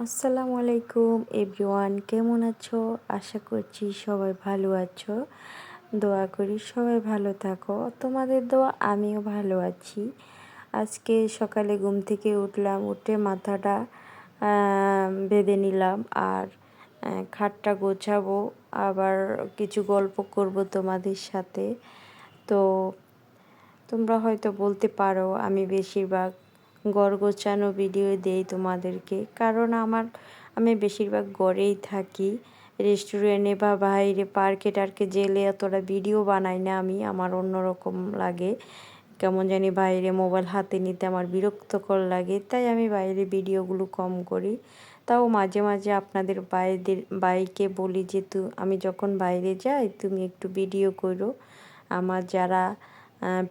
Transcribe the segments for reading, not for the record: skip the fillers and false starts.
আসসালামু আলাইকুম এভরিওয়ান, কেমন আছো? আশা করছি সবাই ভালো আছো। দোয়া করি সবাই ভালো থাকো। তোমাদের দোয়া আমিও ভালো আছি। আজকে সকালে ঘুম থেকে উঠলাম, উঠে মাথাটা বেঁধে নিলাম আর খাটটা গোছাবো, আবার কিছু গল্প করব তোমাদের সাথে। তো তোমরা হয়তো বলতে পারো আমি বেশিরভাগ ঘর গোছানো ভিডিও দেই তোমাদেরকে, কারণ আমি বেশিরভাগ ঘরেই থাকি। রেস্টুরেন্টে বা বাইরে পার্কে টার্কে জেলে এতটা ভিডিও বানাই না আমি, আমার অন্যরকম লাগে। কেমন জানি বাইরে মোবাইল হাতে নিতে আমার বিরক্তকর লাগে, তাই আমি বাইরে ভিডিওগুলো কম করি। তাও মাঝে মাঝে আপনাদের বাইকে বলি যে আমি যখন বাইরে যাই তুমি একটু ভিডিও করো। আমার যারা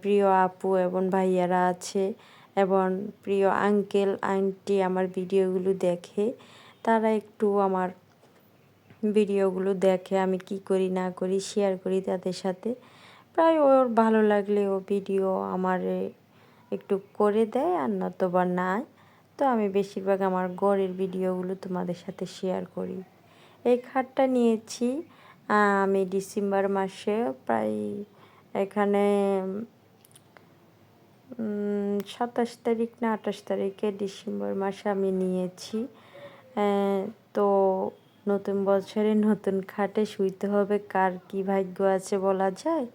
প্রিয় আপু এবং ভাইয়ারা আছে এবং প্রিয় আঙ্কেল আন্টি আমার ভিডিওগুলো দেখে, তারা একটু আমার ভিডিওগুলো দেখে, আমি কি করি না করি শেয়ার করি তাদের সাথে। প্রায় ওর ভালো লাগলে ও ভিডিও আমার একটু করে দেয়, আর নতবা নাই। তো আমি বেশিরভাগ আমার ঘরের ভিডিওগুলো তোমাদের সাথে শেয়ার করি। এই খাটটা নিয়েছি আমি ডিসেম্বর মাসে, প্রায় এখানে 27 তারিখ না 28 তারিখে ডিসেম্বর মাসে আমি নিয়েছি। তো নতুন বছরে নতুন খাটে শুইতে হবে, কার কি ভাগ্য আছে বলা যায়।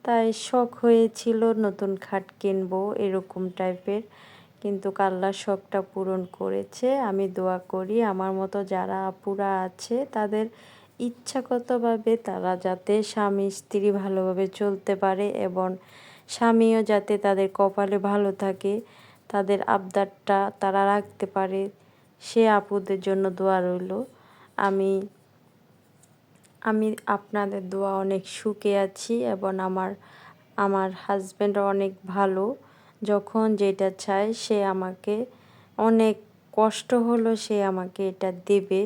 তাই শখ হয়েছিল নতুন খাট কিনবো এরকম টাইপের, কিন্তু আল্লাহ শখটা পূরণ করেছে। আমি দোয়া করি আমার মতো যারা আপুরা আছে তাদের ইচ্ছাগতভাবে তারা যাতে স্বামী স্ত্রী ভালোভাবে চলতে পারে এবং স্বামীও যাতে তাদের কপালে ভালো থাকে, তাদের আবদারটা তারা রাখতে পারে, সে আপুদের জন্য দোয়া রইল। আমি আমি আপনাদের দোয়া অনেক সুখে আছি এবং আমার হাজব্যান্ড অনেক ভালো। যখন যেটা চায় সে আমাকে, অনেক কষ্ট হলো সে আমাকে এটা দেবে,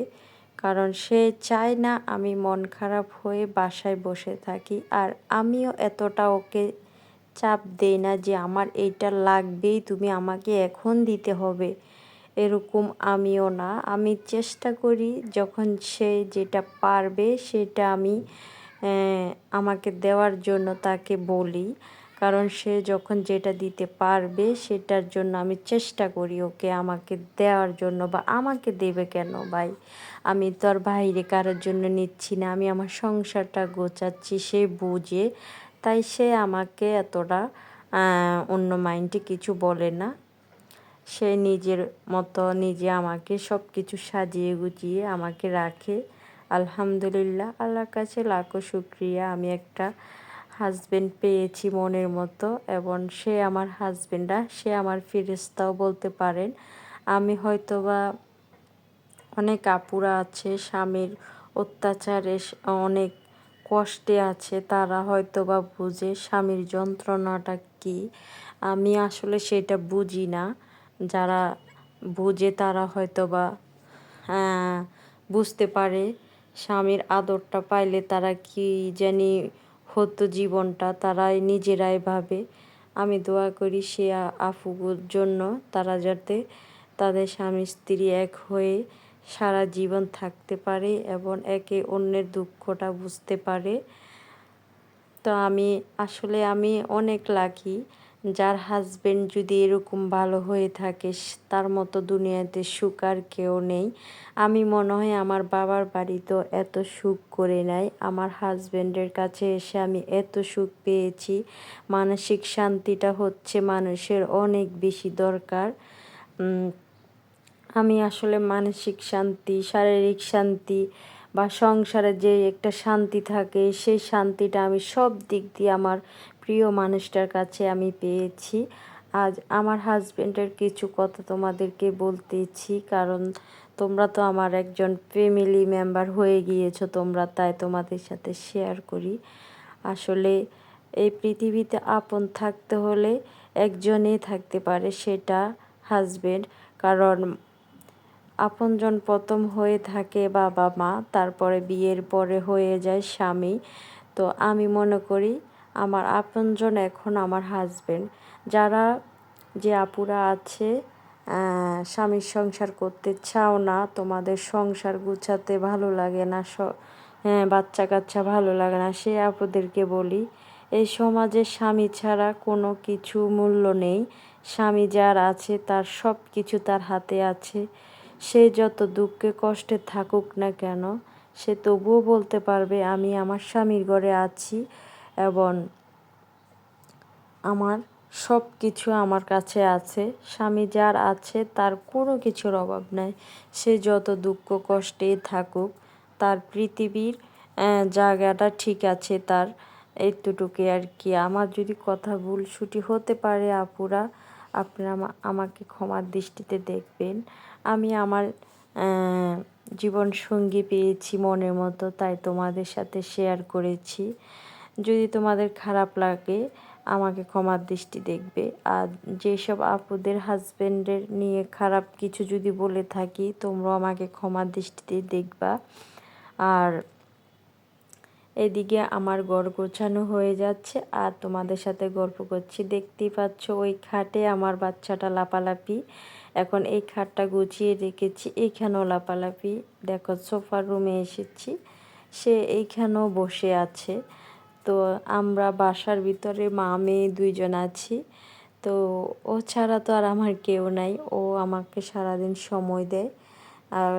কারণ সে চায় না আমি মন খারাপ হয়ে বাসায় বসে থাকি। আর আমিও এতটা ওকে চাপ দেই না যে আমার এইটা লাগবেই, তুমি আমাকে এখন দিতে হবে, এরকম আমিও না। আমি চেষ্টা করি যখন সে যেটা পারবে সেটা আমি আমাকে দেওয়ার জন্য তাকে বলি, কারণ সে যখন যেটা দিতে পারবে সেটার জন্য আমি চেষ্টা করি ওকে আমাকে দেওয়ার জন্য। বা আমাকে দেবে কেন ভাই, আমি তো আর বাইরে কারোর জন্য নিচ্ছি না, আমি আমার সংসারটা গোছাচ্ছি, সে বুঝে। তাই সে আমাকে এতটা অন্য মাইন্ডে কিছু বলে না। সে নিজের মতো নিজে আমাকে সব কিছু সাজিয়ে গুছিয়ে আমাকে রাখে। আলহামদুলিল্লাহ, আল্লাহর কাছে লাখো শুক্রিয়া, আমি একটা হাজব্যান্ড পেয়েছি মনের মতো, এবং সে আমার হাজব্যান্ডা, সে আমার ফেরেশতাও বলতে পারেন। আমি হয়তোবা অনেক আপুরা আছে স্বামীর অত্যাচারে অনেক কষ্টে আছে, তারা হয়তো বা বুঝে স্বামীর যন্ত্রণাটা কী। আমি আসলে সেটা বুঝি না। যারা বুঝে তারা হয়তো বা বুঝতে পারে স্বামীর আদরটা পাইলে তারা কি জানি হতো জীবনটা, তারাই নিজেরাই ভাবে। আমি দোয়া করি সে আফুগুর জন্য, তারা যাতে তাদের স্বামী স্ত্রী এক হয়ে সারা জীবন থাকতে পারে এবং একে অন্যের দুঃখটা বুঝতে পারে। তো আমি অনেক লাকি, যার হাজবেন্ড যদি এরকম ভালো হয়ে থাকে, তার মতো দুনিয়াতে সুখ আর কেউ নেই। আমি মনে হয় আমার বাবার বাড়িতেও এত সুখ করে নাই, আমার হাজবেন্ডের কাছে এসে আমি এত সুখ পেয়েছি। মানসিক শান্তিটা হচ্ছে মানুষের অনেক বেশি দরকার। আমি আসলে মানসিক শান্তি, শারীরিক শান্তি বা সংসারে যে একটা শান্তি থাকে, সেই শান্তিটা আমি সব দিক দিয়ে আমার প্রিয় মানুষটার কাছে আমি পেয়েছি। আজ আমার হাজবেন্ডের কিছু কথা তোমাদেরকে বলতেছি, কারণ তোমরা তো আমার একজন ফ্যামিলি মেম্বার হয়ে গিয়েছো তোমরা, তাই তোমাদের সাথে শেয়ার করি। আসলে এই পৃথিবীতে আপন থাকতে হলে একজনই থাকতে পারে, সেটা হাজবেন্ড। কারণ আপনজন প্রথম হয়ে থাকে বাবা মা, তারপরে বিয়ের পরে হয়ে যায় স্বামী। তো আমি মনে করি আমার আপনজন এখন আমার হাজবেন্ড। যারা যে আপুরা আছে স্বামীর সংসার করতে চাও না, তোমাদের সংসার গুছাতে ভালো লাগে না, বাচ্চা কাচ্চা ভালো লাগে না, সে আপুদেরকে বলি এই সমাজে স্বামী ছাড়া কোনো কিছু মূল্য নেই। স্বামী যার আছে তার সব কিছু তার হাতে আছে। সে যত দুঃখে কষ্টে থাকুক না কেন, সে তবুও বলতে পারবে আমি আমার স্বামীর ঘরে আছি এবং আমার সব কিছু আমার কাছে আছে। স্বামী যার আছে তার কোনো কিছুর অভাব নাই। সে যত দুঃখ কষ্টে থাকুক, তার পৃথিবীর জায়গাটা ঠিক আছে তার, এইটুকুই আর কি। আমার যদি কথা ভুল ছুটি হতে পারে আপুরা, আপনারা আমাকে ক্ষমার দৃষ্টিতে দেখবেন। আমি আমার জীবন সঙ্গী পেয়েছি মনের মতো, তাই তোমাদের সাথে শেয়ার করেছি। যদি তোমাদের খারাপ লাগে আমাকে ক্ষমার দৃষ্টি দেখবে। আর যেসব আপুদের হাজবেন্ডের নিয়ে খারাপ কিছু যদি বলে থাকি, তোমরাও আমাকে ক্ষমার দৃষ্টিতে দেখবা। আর এদিকে আমার ঘর গোছানো হয়ে যাচ্ছে আর তোমাদের সাথে গল্প করছি। দেখতেই পাচ্ছ ওই খাটে আমার বাচ্চাটা লাপালাপি। এখন এই খাটটা গুছিয়ে রেখেছি, এইখানেও লাপালাপি। দেখো সোফার রুমে এসেছি, সে এইখানেও বসে আছে। তো আমরা বাসার ভিতরে মা মেয়ে দুইজন আছি। তো ও ছাড়া তো আর আমার কেউ নাই। ও আমাকে সারাদিন সময় দেয়। আর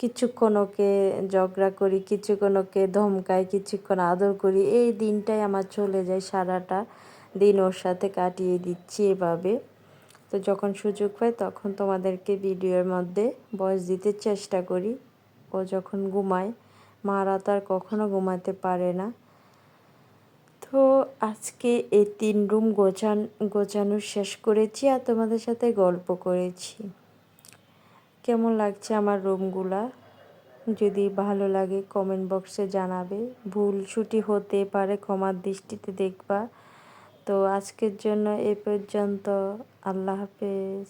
কিছুক্ষণ ওকে ঝগড়া করি, কিছুক্ষণ ওকে ধমকাই, কিছুক্ষণ আদর করি, এই দিনটাই আমার চলে যায়। সারাটা দিন ওর সাথে কাটিয়ে দিচ্ছি এভাবে। তো যখন সুযোগ পাই তখন তোমাদেরকে ভিডিওর মধ্যে ভয়েস দিতে চেষ্টা করি। ও যখন ঘুমায়, মারা তো আর কখনো ঘুমাতে পারে না। তো আজকে এই 3 রুম গোছানো শেষ করেছি আর তোমাদের সাথে গল্প করেছি। কেমন লাগছে আমার রুমগুলা? যদি ভালো লাগে কমেন্ট বক্সে জানাবে। ভুল ছুটি হতে পারে, ক্ষমার দৃষ্টিতে দেখবা। তো আজকের জন্য এ পর্যন্ত। আল্লাহ হাফেজ।